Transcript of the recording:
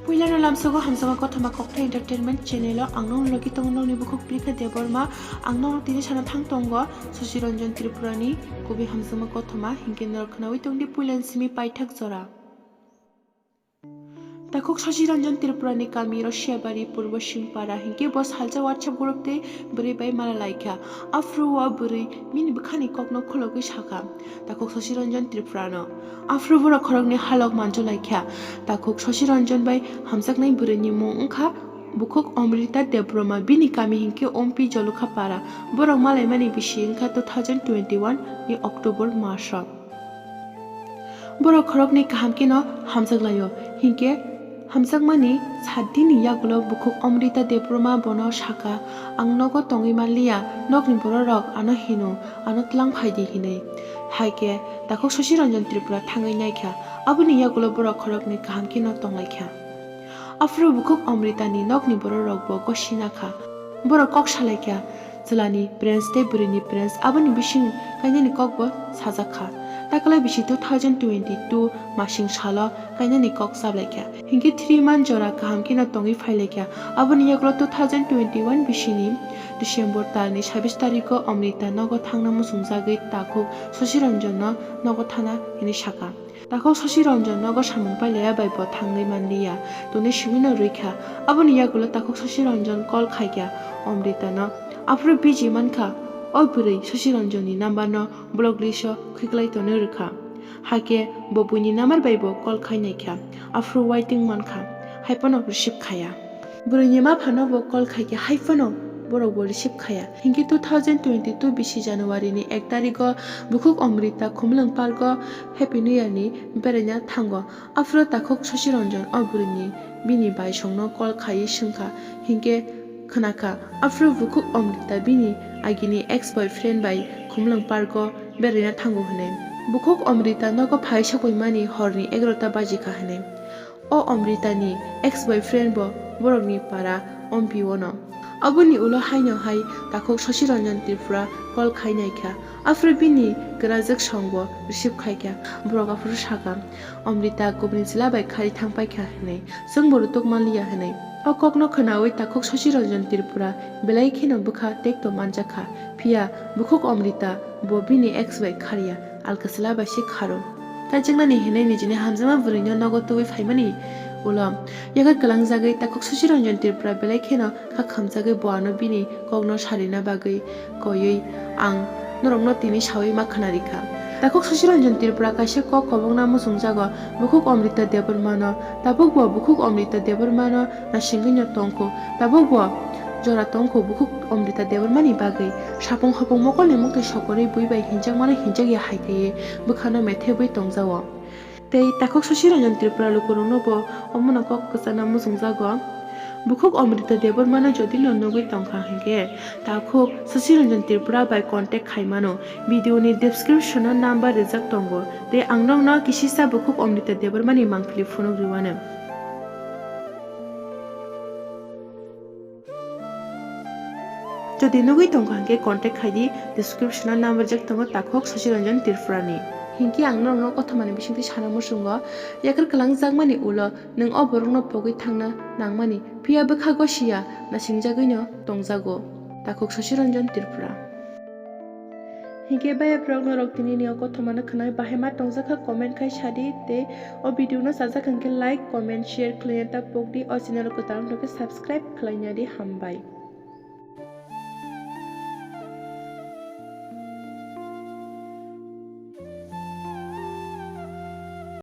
Puilano lamsogo hamsama kothoma kokta entertainment channel angnong logi tongnong ni bukhuk Prikha Debbarma angnong tini sana thang tongo Shachiranjan Tripura ni Kubui hamsama kothoma hingke narkhnawi tongdi puilan simi paithak jora Takhuk Shachiranjan Tripura ni kami Russia-bari purbo Singpara hingke bos halja WhatsApp group te bwrwi bai mala laikha afruwa bwrwi mini bukhani kokno khologi shaka Takhuk Shachiranjan Tripura no afru bora khorokni halok manjo laikha Takhuk Shachiranjan bai hamjaknai bwrwi ni mung wngkha bukhuk Amrita Debbarma bini kami hingke ompi jolukha para borok malai mani bisi wngkha 2021 ni October masho borok khorokni kahamke no hamjaklayo hingke Hamjakma ni sadi ni yagulo bukhuk Amrita Debbarma bono shaka ang nogo tongi malia nokni bwrwi ano hinu ano tlang phaidi hinui haike Takhuk Shachiranjan Tripura thangai naikha aboni yagulo borok khorokni kahamke no tonglaikha afro bukhuk Amrita ni nokni bwrwi bo gosinakha borok kok salaikha jilani prince te bwrwi ni prince aboni bising kainani kokbo sajakha Taklai bisi 2022 masing salo kainani kok sablaikha hingke 3 month jora kahamke no tongi phailekha aboni yagulo 2021 bisini December talni 26 tariko Amrita nogo thangna musungjagui Takhuk Shachiranjan no nogo thana hini shaka Takhuk Shachiranjan nogo samung pailaya bai bo thangai manliya toni simino ruikha aboni yagulo Takhuk Shachiranjan call khaikha Amrita no afro biji mankha o bwrwi Shachiranjan ni number no block list o khiklai tone rwkha hake bo buini number bai bo call khainaikha afro waiting mankha haipano receive khaya bwrwi ni ma phano bo call khaikha haipano borok bo receive khaya hingke 2022 bisi January ni 1 tariko bukhuk Amrita khumlung parko happy new year ni beraina thango afro Takhuk Shachiranjan o bwrwi ni bini bai songno call khai singkha hingke khanaka afro bukhuk Amrita bini agini ex boyfriend bai khumlung parko beraina thango hne bukhuk Amrita nogo phai sakoimani horni 11 ta baji kha hne o Amrita ni ex boyfriend bo borokni para ompi wono aboni ulo haino hai Takhuk Shachiranjan Tripura call khainaikha afro bini grajak songbo receive khaikha borok afro saka Amrita kubuni jila bai khari thangpaikha hne jung borutuk manliya hne o kokno khnawi Takhuk Shachiranjan Tripura belai kheno bukha tekto manjakha phia bukhuk Amrita bo bini ex bai khariya alkasla bai si kharo kaijakna ni hinai ni jini hamjakma bwrwi no nogo tuwi phaimani ulam yaga galangjagui Takhuk Shachiranjan Tripura belai kheno kha khamjagui boano bini kokno sarina bagui koyui ang norokno tini sawi ma khanarikha Takhuk Shachiranjan Tripura kaisa kok kobongna musungjago bukhuk Amrita Debbarma no tabuk bo bukhuk Amrita Debbarma no nasingui no tongko tabuk bo jora tongko bukhuk Amrita Debbarma ni bagui sapong hapong mokol ni mukti sokori buibai Hamjakma no hinjagi haikaye bukhano methe bui tongjago tei Takhuk Shachiranjan Tripura lukurungno bo omono kok kusana musungjago bukhuk Amrita Debbarma no jodi lo nugwi tongkha hingke Takhuk Shachiranjan Tripura bai contact khaimano video ni description o number rijak tongo tei angnong no kisisa bukhuk Amrita Debbarma ni mangpili phunuk rwano jodi nugwi tongkha hingke contact khaidi description o number jak tongo Takhuk Shachiranjan Tripura ni hingke angnong no kothomani bisingti sana musungo yakar kalangjakmani ulo nung o borokno pogui thangna nangmani phiya bwkha gosia nasingjagui no tongjago Takhuk Shachiranjan Tripura hingke Bayaprok norok tini ni kothoma no khwnai bahema tongjakha comment khai sadi te o video no sajak hingke like comment share khlaina ta pokdi o channel ko tarang subscribe khlaina di hambai।